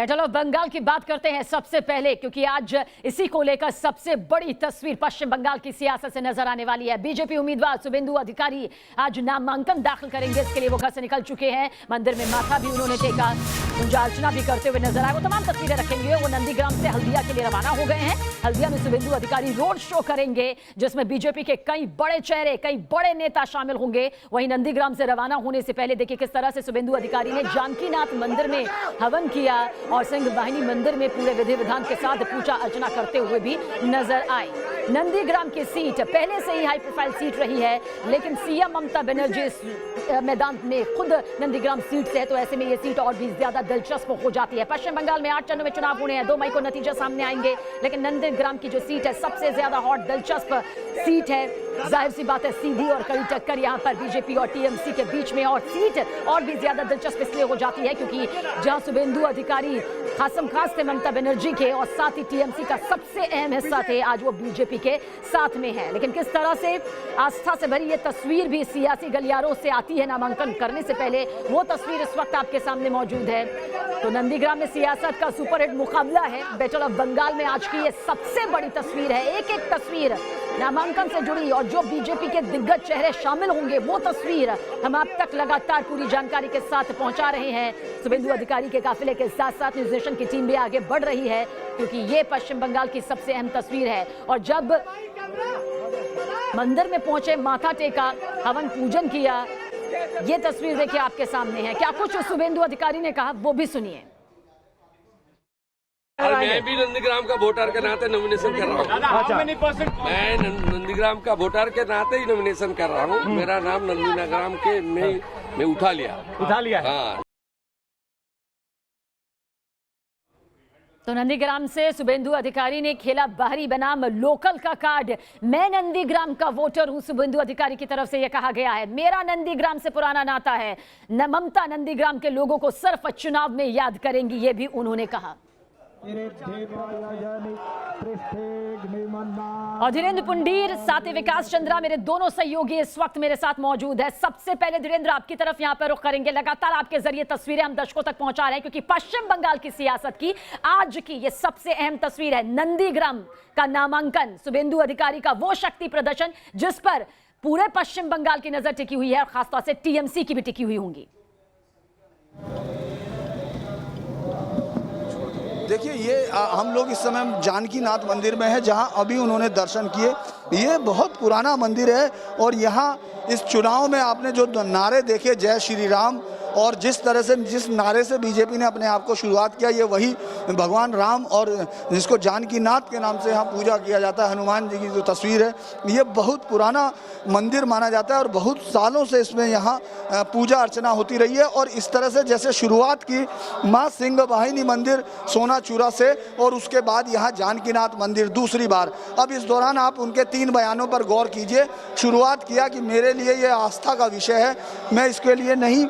Battle of Bengal की बात करते हैं सबसे पहले, क्योंकि आज इसी को लेकर सबसे बड़ी तस्वीर पश्चिम बंगाल की सियासत से नजर आने वाली है। बीजेपी उम्मीदवार शुभेंदु अधिकारी आज नामांकन दाखिल करेंगे। इसके लिए वो घर से निकल चुके हैं। मंदिर में माथा भी उन्होंने टेका, पूजा अर्चना भी करते हुए नजर आए। वो तमाम तस्वीरें रखेंगे। वो नंदीग्राम से हल्दिया के लिए रवाना हो गए हैं। हल्दिया में शुभेंदु अधिकारी रोड शो करेंगे, जिसमें बीजेपी के कई बड़े चेहरे, कई बड़े नेता शामिल होंगे। वहीं नंदीग्राम से रवाना होने से पहले देखिए किस तरह से शुभेंदु अधिकारी ने जानकीनाथ मंदिर में हवन किया और सिंह वाहिनी मंदिर में पूरे विधि विधान के साथ पूजा अर्चना करते हुए भी नजर आए। नंदीग्राम की सीट पहले से ही हाई प्रोफाइल सीट रही है, लेकिन सीएम ममता बनर्जी इस मैदान में खुद नंदीग्राम सीट से है, तो ऐसे में ये सीट और भी ज्यादा दिलचस्प हो जाती है। पश्चिम बंगाल में 8 चरणों में चुनाव होने हैं। 2 मई को नतीजे सामने आएंगे, लेकिन नंदीग्राम की जो सीट है सबसे ज्यादा हॉट दिलचस्प सीट है। जाहिर सी बात है, सीधी और कड़ी टक्कर यहां पर बीजेपी और टीएमसी के बीच में, और सीट और भी ज्यादा दिलचस्प इसलिए हो जाती है क्योंकि जहां शुभेंदु अधिकारी खासम खास थे ममता बनर्जी के और साथ ही टीएमसी का सबसे अहम हिस्सा थे, आज वो बीजेपी के साथ में है। लेकिन किस तरह से आस्था से भरी ये तस्वीर भी सियासी गलियारों से आती है नामांकन करने से पहले, वो तस्वीर इस वक्त आपके सामने मौजूद है। तो नंदीग्राम में सियासत का सुपरहिट मुकाबला है। बैटल ऑफ बंगाल में आज की ये सबसे बड़ी तस्वीर है। एक एक तस्वीर नामांकन से जुड़ी और जो बीजेपी के दिग्गज चेहरे शामिल होंगे, वो तस्वीर हम आप तक लगातार पूरी जानकारी के साथ पहुंचा रहे हैं। शुभेंदु अधिकारी के काफिले के साथ साथ न्यूज नेशन की टीम भी आगे बढ़ रही है, क्योंकि ये पश्चिम बंगाल की सबसे अहम तस्वीर है। और जब मंदिर में पहुंचे, माथा टेका, हवन पूजन किया, ये तस्वीर देखिए आपके सामने है। क्या कुछ शुभेंदु अधिकारी ने कहा, वो भी सुनिए। मैं भी नंदीग्राम का वोटर के नाते नॉमिनेशन कर रहा हूँ। मैं नंदीग्राम का वोटर के नाते ही नॉमिनेशन कर रहा हूँ। मेरा नाम नंदीग्राम के मैं उठा लिया। हाँ। तो नंदीग्राम से शुभेंदु अधिकारी ने खेला बाहरी बनाम लोकल का कार्ड। मैं नंदीग्राम का वोटर हूं, शुभेंदु अधिकारी की तरफ से यह कहा गया है। मेरा नंदीग्राम से पुराना नाता है। ममता नंदीग्राम के लोगों को सिर्फ चुनाव में याद करेंगी, ये भी उन्होंने कहा। और धीरेन्द्र पुंडीर, साथ ही विकास चंद्रा, मेरे दोनों सहयोगी इस वक्त मेरे साथ मौजूद है। सबसे पहले धीरेन्द्र, आपकी तरफ यहां पर रुख करेंगे। लगातार आपके जरिए तस्वीरें हम दर्शकों तक पहुंचा रहे हैं, क्योंकि पश्चिम बंगाल की सियासत की आज की ये सबसे अहम तस्वीर है। नंदीग्राम का नामांकन, शुभेंदु अधिकारी का वो शक्ति प्रदर्शन जिस पर पूरे पश्चिम बंगाल की नजर टिकी हुई है, और खासतौर से टीएमसी की भी टिकी हुई होंगी। देखिए, ये हम लोग इस समय जानकीनाथ मंदिर में है, जहां अभी उन्होंने दर्शन किए। ये बहुत पुराना मंदिर है, और यहाँ इस चुनाव में आपने जो नारे देखे, जय श्री राम, और जिस तरह से जिस नारे से बीजेपी ने अपने आप को शुरुआत किया, ये वही भगवान राम, और जिसको जानकीनाथ के नाम से यहाँ पूजा किया जाता है, हनुमान जी की जो तस्वीर है, ये बहुत पुराना मंदिर माना जाता है और बहुत सालों से इसमें यहाँ पूजा अर्चना होती रही है। और इस तरह से जैसे शुरुआत की माँ सिंह वाहिनी मंदिर सोनाचूरा से, और उसके बाद यहाँ जानकीनाथ मंदिर दूसरी बार। अब इस दौरान आप उनके 3 बयानों पर गौर कीजिए। शुरुआत किया कि मेरे लिए ये आस्था का विषय है, मैं इसके लिए नहीं,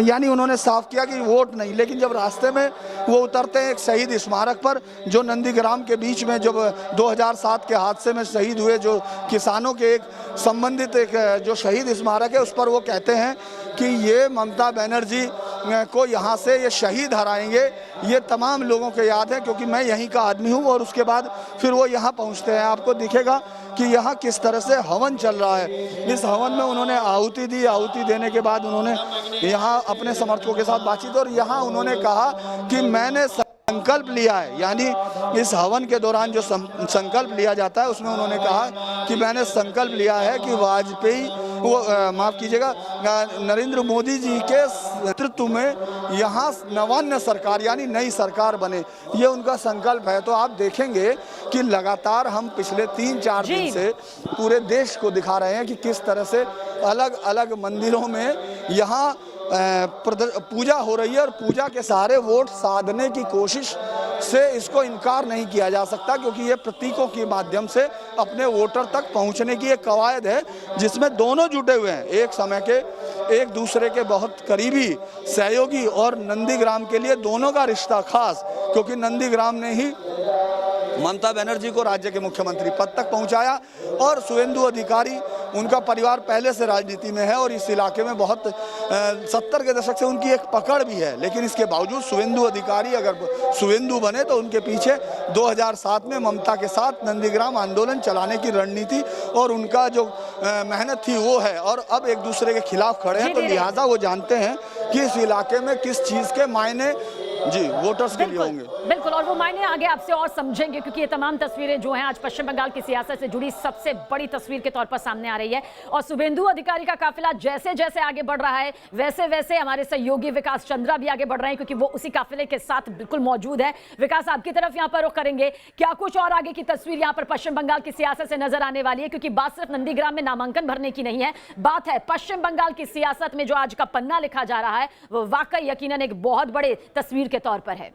यानी उन्होंने साफ किया कि वोट नहीं। लेकिन जब रास्ते में वो उतरते हैं एक शहीद स्मारक पर, जो नंदीग्राम के बीच में जब 2007 के हादसे में शहीद हुए जो किसानों के एक संबंधित एक जो शहीद स्मारक है, उस पर वो कहते हैं कि ये ममता बनर्जी को यहाँ से ये शहीद हराएंगे। ये तमाम लोगों के याद है, क्योंकि मैं यहीं का आदमी हूँ। और उसके बाद फिर वो यहाँ पहुँचते हैं। आपको दिखेगा कि यहाँ किस तरह से हवन चल रहा है। इस हवन में उन्होंने आहुति दी। आहुति देने के बाद उन्होंने यहाँ अपने समर्थकों के साथ बातचीत, और यहाँ उन्होंने कहा कि मैंने संकल्प लिया है, यानी इस हवन के दौरान जो संकल्प लिया जाता है, उसमें उन्होंने कहा कि मैंने संकल्प लिया है कि वाजपेयी, माफ़ कीजिएगा, नरेंद्र मोदी जी के नेतृत्व में यहाँ नवान्न सरकार यानी नई सरकार बने, ये उनका संकल्प है। तो आप देखेंगे कि लगातार हम पिछले 3-4 दिन से पूरे देश को दिखा रहे हैं कि किस तरह से अलग अलग मंदिरों में यहाँ पूजा हो रही है, और पूजा के सहारे वोट साधने की कोशिश से इसको इनकार नहीं किया जा सकता, क्योंकि ये प्रतीकों के माध्यम से अपने वोटर तक पहुंचने की एक कवायद है, जिसमें दोनों जुटे हुए हैं, एक समय के एक दूसरे के बहुत करीबी सहयोगी। और नंदीग्राम के लिए दोनों का रिश्ता खास, क्योंकि नंदीग्राम ने ही ममता बनर्जी को राज्य के मुख्यमंत्री पद तक पहुंचाया, और शुभेंदु अधिकारी, उनका परिवार पहले से राजनीति में है और इस इलाके में बहुत 70 के दशक से उनकी एक पकड़ भी है, लेकिन इसके बावजूद शुभेंदु अधिकारी अगर शुभेंदु बने तो उनके पीछे 2007 में ममता के साथ नंदीग्राम आंदोलन चलाने की रणनीति और उनका जो मेहनत थी वो है, और अब एक दूसरे के खिलाफ खड़े हैं, तो लिहाजा वो जानते हैं कि इस इलाके में किस चीज़ के मायने जी वोटर्स के लिए होंगे। बिल्कुल, और वो मायने आगे आपसे और समझेंगे, क्योंकि ये तमाम तस्वीरें जो हैं आज पश्चिम बंगाल की सियासत से जुड़ी सबसे बड़ी तस्वीर के तौर पर सामने आ रही है। और शुभेंदु अधिकारी का काफिला जैसे जैसे आगे बढ़ रहा है वैसे वैसे हमारे सहयोगी विकास चंद्रा भी आगे बढ़ रहे हैं, क्योंकि वो उसी काफिले के साथ बिल्कुल मौजूद है। विकास, आपकी तरफ यहाँ पर रुख करेंगे, क्या कुछ और आगे की तस्वीर यहाँ पर पश्चिम बंगाल की सियासत से नजर आने वाली है? क्योंकि बात सिर्फ नंदीग्राम में नामांकन भरने की नहीं है, बात है पश्चिम बंगाल की सियासत में जो आज का पन्ना लिखा जा रहा है वो वाकई यकीनन एक बहुत बड़े तस्वीर के तौर पर है।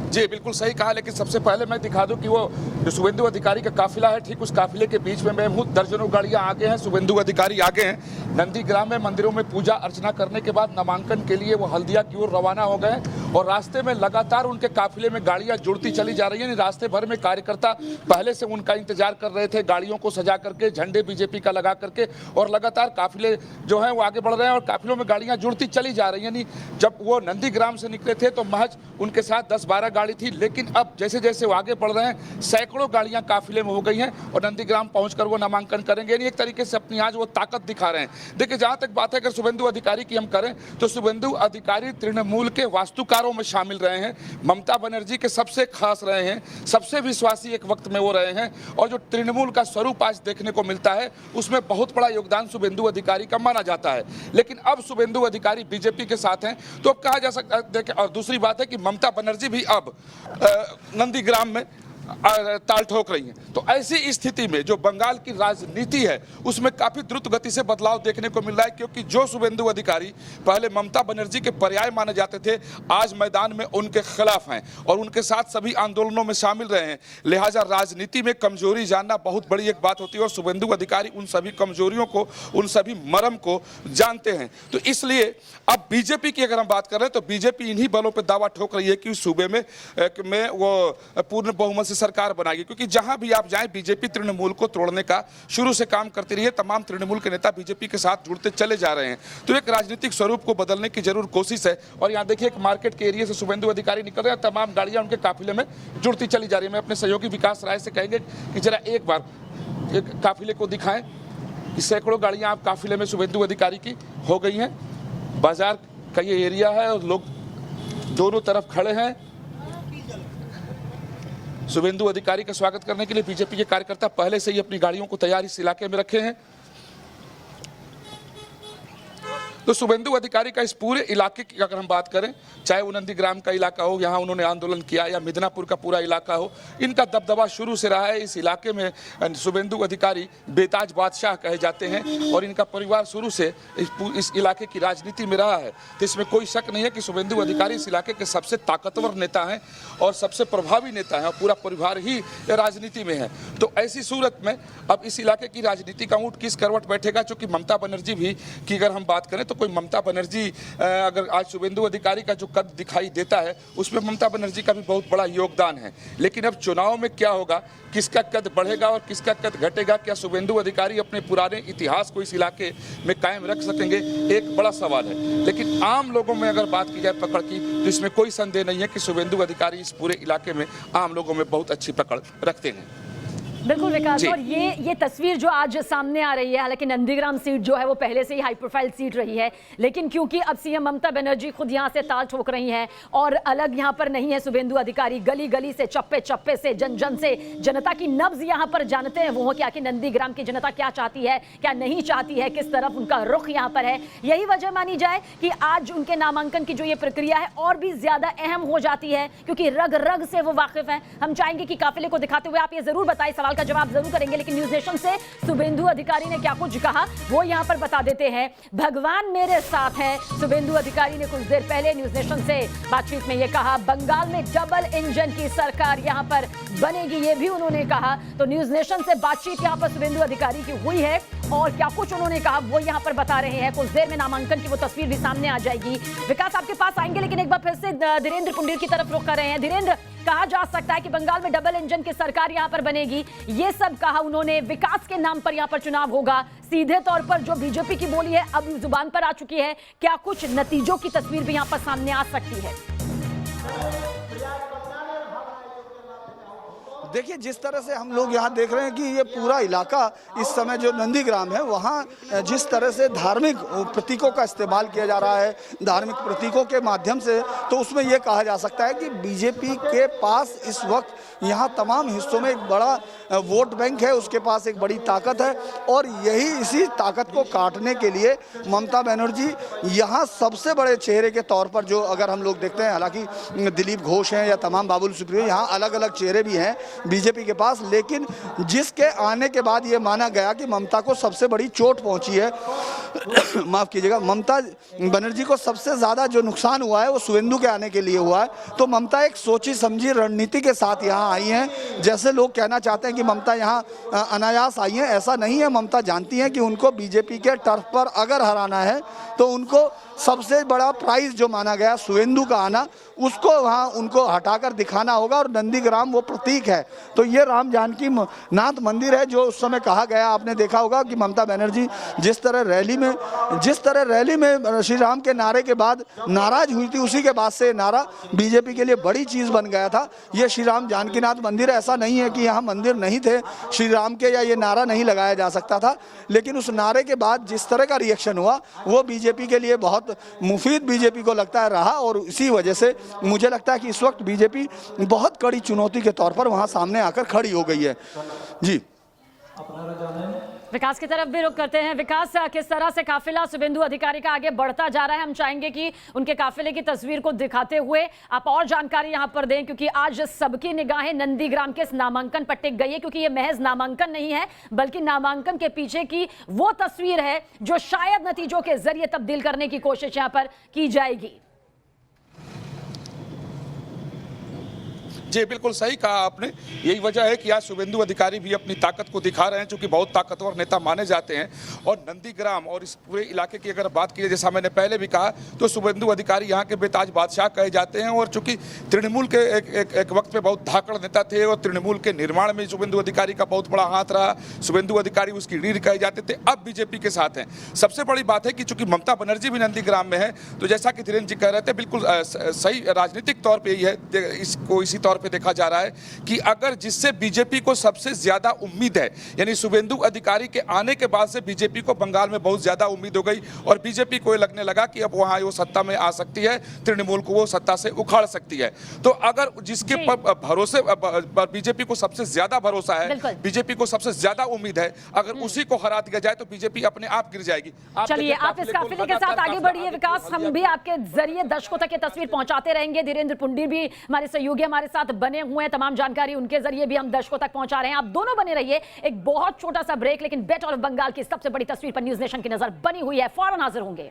जी बिल्कुल सही कहा, लेकिन सबसे पहले मैं दिखा दूं कि वो जो शुभेंदु अधिकारी का काफिला है, ठीक उस काफिले के बीच में मैं हूं। दर्जनों गाड़ियां आगे हैं, शुभेंदु अधिकारी आगे हैं। नंदीग्राम में मंदिरों में पूजा अर्चना करने के बाद नामांकन के लिए वो हल्दिया की ओर रवाना हो गए और रास्ते में लगातार उनके काफिले में गाड़ियां जुड़ती चली जा रही हैं। रास्ते भर में कार्यकर्ता पहले से उनका इंतजार कर रहे थे, गाड़ियों को सजा करके, झंडे बीजेपी का लगा करके, और लगातार काफिले जो है वो आगे बढ़ रहे हैं और काफिलों में गाड़ियां जुड़ती चली जा रही हैं। जब वो नंदीग्राम से निकले थे तो महज उनके साथ 10-12 गाड़ी थी, लेकिन अब जैसे जैसे वो आगे बढ़ रहे हैं सैकड़ों गाड़ियां काफिले में हो गई हैं और नंदीग्राम पहुंचकर वो नामांकन करेंगे। एक तरीके से अपनी आज वो ताकत दिखा रहे हैं। देखिए, जहां तक बात है अगर शुभेंदु अधिकारी की हम करें तो शुभेंदु अधिकारी तृणमूल के वास्तुकारों में शामिल रहे हैं, ममता बनर्जी के सबसे खास रहे हैं, सबसे विश्वासी एक वक्त में वो रहे हैं, और जो तृणमूल का स्वरूप आज देखने को मिलता है उसमें बहुत बड़ा योगदान शुभेंदु अधिकारी का माना जाता है। लेकिन अब शुभेंदु अधिकारी बीजेपी के साथ हैं तो अब कहा जा सकता है। और दूसरी बात है कि ममता बनर्जी भी अब नंदीग्राम में ताल ठोक रही हैं। तो ऐसी स्थिति में जो बंगाल की राजनीति है उसमें काफी द्रुत गति से बदलाव देखने को मिल रहा है, क्योंकि जो शुभेंदु अधिकारी पहले ममता बनर्जी के पर्याय माने जाते थे आज मैदान में उनके खिलाफ हैं और उनके साथ सभी आंदोलनों में शामिल रहे हैं। लिहाजा राजनीति में कमजोरी जानना बहुत बड़ी एक बात होती है और शुभेंदु अधिकारी उन सभी कमजोरियों को, उन सभी मरम को जानते हैं। तो इसलिए अब बीजेपी की अगर हम बात कर रहे हैं तो बीजेपी इन्हीं बलों पर दावा ठोक रही है कि सूबे में वो पूर्ण बहुमत सरकार बनाएगी, क्योंकि जहां भी आप जाएं बीजेपी तृणमूल को तोड़ने का शुरू से काम करती रही है। तमाम तृणमूल के नेता बीजेपी के साथ जुड़ते चले जा रहे हैं, तो एक राजनीतिक स्वरूप को बदलने की जरूर कोशिश है। और यहां देखिए एक मार्केट के एरिया से शुभेंदु अधिकारी निकल रहे हैं, तमाम गाड़ियां उनके काफिले में जुड़ती चली जा रही है। मैं अपने सहयोगी विकास राय से कहेंगे कि जरा एक बार एक काफिले को दिखाएं। सैकड़ों गाड़ियां आप काफिले में शुभेंदु अधिकारी की हो गई हैं। बाजार का ये एरिया है और लोग दोनों तरफ खड़े हैं। शुभेंदु अधिकारी का स्वागत करने के लिए बीजेपी के कार्यकर्ता पहले से ही अपनी गाड़ियों को तैयार इस इलाके में रखे हैं। तो शुभेंदु अधिकारी का इस पूरे इलाके की अगर हम बात करें, चाहे वो नंदीग्राम का इलाका हो, यहाँ उन्होंने आंदोलन किया, या मिदनापुर का पूरा इलाका हो, इनका दबदबा शुरू से रहा है। इस इलाके में शुभेंदु अधिकारी बेताज बादशाह कहे जाते हैं और इनका परिवार शुरू से इस इलाके की राजनीति में रहा है। तो इसमें कोई शक नहीं है कि शुभेंदु अधिकारी इस इलाके के सबसे ताकतवर नेता हैं और सबसे प्रभावी नेता हैं और पूरा परिवार ही राजनीति में है। तो ऐसी सूरत में अब इस इलाके की राजनीति का ऊँट किस करवट बैठेगा, चूंकि ममता बनर्जी भी की अगर हम बात करें तो कोई ममता बनर्जी अगर आज शुभेंदु अधिकारी का जो कद दिखाई देता है उसमें ममता बनर्जी का भी बहुत बड़ा योगदान है। लेकिन अब चुनाव में क्या होगा, किसका कद बढ़ेगा और किसका कद घटेगा, क्या शुभेंदु अधिकारी अपने पुराने इतिहास को इस इलाके में कायम रख सकेंगे, एक बड़ा सवाल है। लेकिन आम लोगों में अगर बात की जाए पकड़ की तो इसमें कोई संदेह नहीं है कि शुभेंदु अधिकारी इस पूरे इलाके में आम लोगों में बहुत अच्छी पकड़ रखते हैं। बिल्कुल विकास, और ये तस्वीर जो आज सामने आ रही है, हालांकि नंदीग्राम सीट जो है वो पहले से ही हाई प्रोफाइल सीट रही है, लेकिन क्योंकि अब सीएम ममता बनर्जी खुद यहां से ताल ठोक रही हैं और अलग यहां पर नहीं है शुभेंदु अधिकारी, गली गली से, चप्पे चप्पे से, जन जन से जनता की नब्ज यहां पर जानते हैं वो क्या कि नंदीग्राम की जनता क्या चाहती है, क्या नहीं चाहती है, किस तरफ उनका रुख यहां पर है। यही वजह मानी जाए कि आज उनके नामांकन की जो ये प्रक्रिया है और भी ज्यादा अहम हो जाती है, क्योंकि रग रग से वो वाकिफ है। हम चाहेंगे कि काफिले को दिखाते हुए आप ये जरूर बताएं, सवाल का जवाब जरूर करेंगे, लेकिन न्यूज नेशन से शुभेंदु अधिकारी ने क्या कुछ कहा वो यहां पर बता देते हैं। भगवान मेरे साथ है, शुभेंदु अधिकारी ने कुछ देर पहले न्यूज नेशन से बातचीत में यह कहा। बंगाल में डबल इंजन की सरकार यहां पर बनेगी, ये भी उन्होंने कहा। तो न्यूज नेशन से बातचीत यहां पर शुभेंदु अधिकारी की हुई है और क्या कुछ उन्होंने कहा वो यहाँ पर बता रहे हैं। कुछ देर में नामांकन की वो तस्वीर भी सामने आ जाएगी। विकास आपके पास आएंगे, लेकिन एक बार फिर से धीरेन्द्र पुंडीर की तरफ रुख कर रहे हैं। धीरेन्द्र, कहा जा सकता है कि बंगाल में डबल इंजन की सरकार यहाँ पर बनेगी, ये सब कहा उन्होंने। विकास के नाम पर यहाँ पर चुनाव होगा। सीधे तौर पर जो बीजेपी की बोली है अब जुबान पर आ चुकी है। क्या कुछ नतीजों की तस्वीर भी यहाँ पर सामने आ सकती है? देखिए, जिस तरह से हम लोग यहाँ देख रहे हैं कि ये पूरा इलाका इस समय जो नंदीग्राम है वहाँ जिस तरह से धार्मिक प्रतीकों का इस्तेमाल किया जा रहा है, धार्मिक प्रतीकों के माध्यम से, तो उसमें ये कहा जा सकता है कि बीजेपी के पास इस वक्त यहाँ तमाम हिस्सों में एक बड़ा वोट बैंक है, उसके पास एक बड़ी ताकत है। और यही इसी ताकत को काटने के लिए ममता बनर्जी यहाँ सबसे बड़े चेहरे के तौर पर, जो अगर हम लोग देखते हैं, हालांकि दिलीप घोष हैं या तमाम बाबुल सुप्रियो, यहाँ अलग अलग चेहरे भी हैं बीजेपी के पास, लेकिन जिसके आने के बाद ये माना गया कि ममता को सबसे बड़ी चोट पहुंची है माफ कीजिएगा, ममता बनर्जी को सबसे ज़्यादा जो नुकसान हुआ है वो शुवेंदु के आने के लिए हुआ है। तो ममता एक सोची समझी रणनीति के साथ यहाँ आई हैं। जैसे लोग कहना चाहते हैं कि ममता यहाँ अनायास आई हैं, ऐसा नहीं है। ममता जानती हैं कि उनको बीजेपी के टर्फ पर अगर हराना है तो उनको सबसे बड़ा प्राइज जो माना गया शुवेंदु का आना, उसको वहाँ उनको हटाकर दिखाना होगा। और नंदीग्राम वो प्रतीक है। तो ये राम जानकी नाथ मंदिर है जो उस समय कहा गया, आपने देखा होगा कि ममता बनर्जी जिस तरह रैली में श्री राम के नारे के बाद नाराज हुई थी, उसी के बाद से नारा बीजेपी के लिए बड़ी चीज़ बन गया था। ये श्री राम जानकी नाथ मंदिर, ऐसा नहीं है कि यहाँ मंदिर नहीं थे श्री राम के या ये नारा नहीं लगाया जा सकता था, लेकिन उस नारे के बाद जिस तरह का रिएक्शन हुआ वो बीजेपी के लिए बहुत मुफीद बीजेपी को लगता है रहा। और इसी वजह से मुझे लगता है कि इस वक्त बीजेपी बहुत कड़ी चुनौती के तौर पर वहां सामने आकर खड़ी हो गई है। जी, विकास की तरफ भी रुख करते हैं। विकास, किस तरह से काफिला शुवेंदु अधिकारी का आगे बढ़ता जा रहा है? हम चाहेंगे कि उनके काफिले की तस्वीर को दिखाते हुए आप और जानकारी यहां पर दें, क्योंकि आज सबकी निगाहें नंदीग्राम के इस नामांकन पर टिक गई है, क्योंकि ये महज नामांकन नहीं है बल्कि नामांकन के पीछे की वो तस्वीर है जो शायद नतीजों के जरिए तब्दील करने की कोशिश यहां पर की जाएगी। जी, बिल्कुल सही कहा आपने। यही वजह है कि आज शुवेंदु अधिकारी भी अपनी ताकत को दिखा रहे हैं, क्योंकि बहुत ताकतवर नेता माने जाते हैं। और नंदीग्राम और इस पूरे इलाके की अगर बात की, जैसा मैंने पहले भी कहा, तो शुवेंदु अधिकारी यहाँ के बेताज बादशाह कहे जाते हैं। और चूंकि तृणमूल के एक वक्त पे बहुत धाकड़ नेता थे और तृणमूल के निर्माण में शुवेंदु अधिकारी का बहुत बड़ा हाथ रहा। शुवेंदु अधिकारी उसकी रीढ़ कहे जाते थे, अब बीजेपी के साथ हैं। सबसे बड़ी बात है कि चूंकि ममता बनर्जी भी नंदीग्राम में है, तो जैसा कि धीरेन्द्र जी कह रहे थे, बिल्कुल सही राजनीतिक तौर पर यही है, इसको इसी तौर पे देखा जा रहा है कि अगर जिससे बीजेपी को सबसे ज्यादा उम्मीद है, यानी शुवेंदु अधिकारी के आने के बाद से बीजेपी को बंगाल में बहुत ज्यादा उम्मीद हो गई और बीजेपी को लगने लगा कि अब वहां वो सत्ता में आ सकती है, तृणमूल को वो सत्ता से उखाड़ सकती है। तो अगर जिसके भरोसे पर बीजेपी को सबसे ज्यादा भरोसा है, बीजेपी को सबसे ज्यादा उम्मीद है, अगर उसी को हरा दिया जाए तो बीजेपी अपने आप गिर जाएगी। चलिए, आप इस काफिले के साथ आगे बढ़िए विकास, हम भी आपके जरिए दर्शकों तक ये तस्वीर पहुंचाते रहेंगे। धीरेन्द्र पुंडीर भी हमारे सहयोगी हमारे साथ बने हुए हैं, तमाम जानकारी उनके जरिए भी हम दर्शकों तक पहुंचा रहे हैं। आप दोनों बने रहिए। एक बहुत छोटा सा ब्रेक, लेकिन बैटल ऑफ बंगाल की सबसे बड़ी तस्वीर पर न्यूज नेशन की नजर बनी हुई है, फौरन हाजिर होंगे।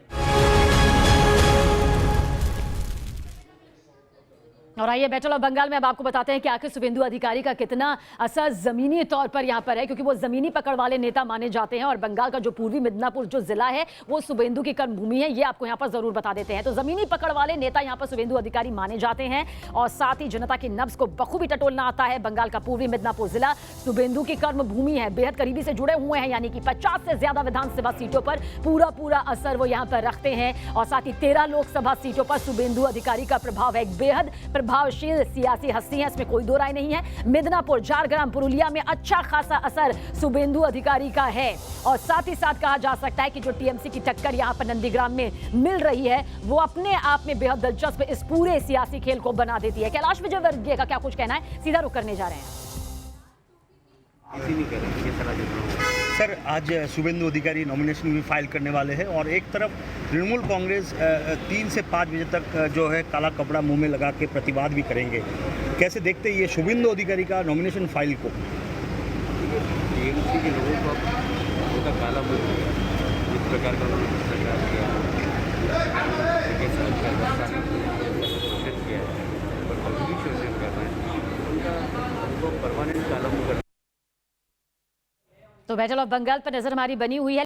और आइए बैटल ऑफ बंगाल में अब आपको बताते हैं कि आखिर शुवेंदु अधिकारी का कितना असर जमीनी तौर पर यहां पर है, क्योंकि वो जमीनी पकड़ वाले नेता माने जाते हैं। और बंगाल का जो पूर्वी मिदनापुर जो जिला है वो शुवेंदु की कर्मभूमि है, ये आपको यहां पर जरूर बता देते हैं। तो जमीनी पकड़ वाले नेता यहां पर शुवेंदु अधिकारी माने जाते हैं और साथ ही जनता की नब्ज को बखूबी टटोलना आता है। बंगाल का पूर्वी मिदनापुर जिला शुवेंदु की कर्मभूमि है, बेहद करीबी से जुड़े हुए हैं, यानी कि 50 से ज्यादा विधानसभा सीटों पर पूरा असर वो यहां पर रखते हैं। और साथ ही 13 लोकसभा सीटों पर शुवेंदु अधिकारी का प्रभाव है। एक बेहद प्रभावशील सियासी हस्ती है, इसमें कोई दो राय नहीं है। मिदनापुर, झारग्राम, पुरुलिया में अच्छा खासा असर शुवेंदु अधिकारी का है। और साथ ही साथ कहा जा सकता है कि जो टीएमसी की टक्कर यहां पर नंदीग्राम में मिल रही है वो अपने आप में बेहद दिलचस्प इस पूरे सियासी खेल को बना देती है। कैलाश विजयवर्गीय का क्या कुछ कहना है, सीधा रुख करने जा रहे हैं। सर, आज शुवेंदु अधिकारी नॉमिनेशन भी फाइल करने वाले हैं और एक तरफ तृणमूल कांग्रेस 3 से 5 बजे तक जो है काला कपड़ा मुंह में लगा के प्रतिवाद भी करेंगे। कैसे देखते हैं ये शुवेंदु अधिकारी का नॉमिनेशन फाइल को? टीएमसी के लोगों को उनका काला मुंह जिस प्रकार का उन्होंने भ्रष्टाचार किया शोषित किया है और अभी भी शोषण कर रहे हैं, उनको परमानेंट काला मुंह। तो तो बैटल ऑफ बंगाल पर नजर हमारी बनी हुई है।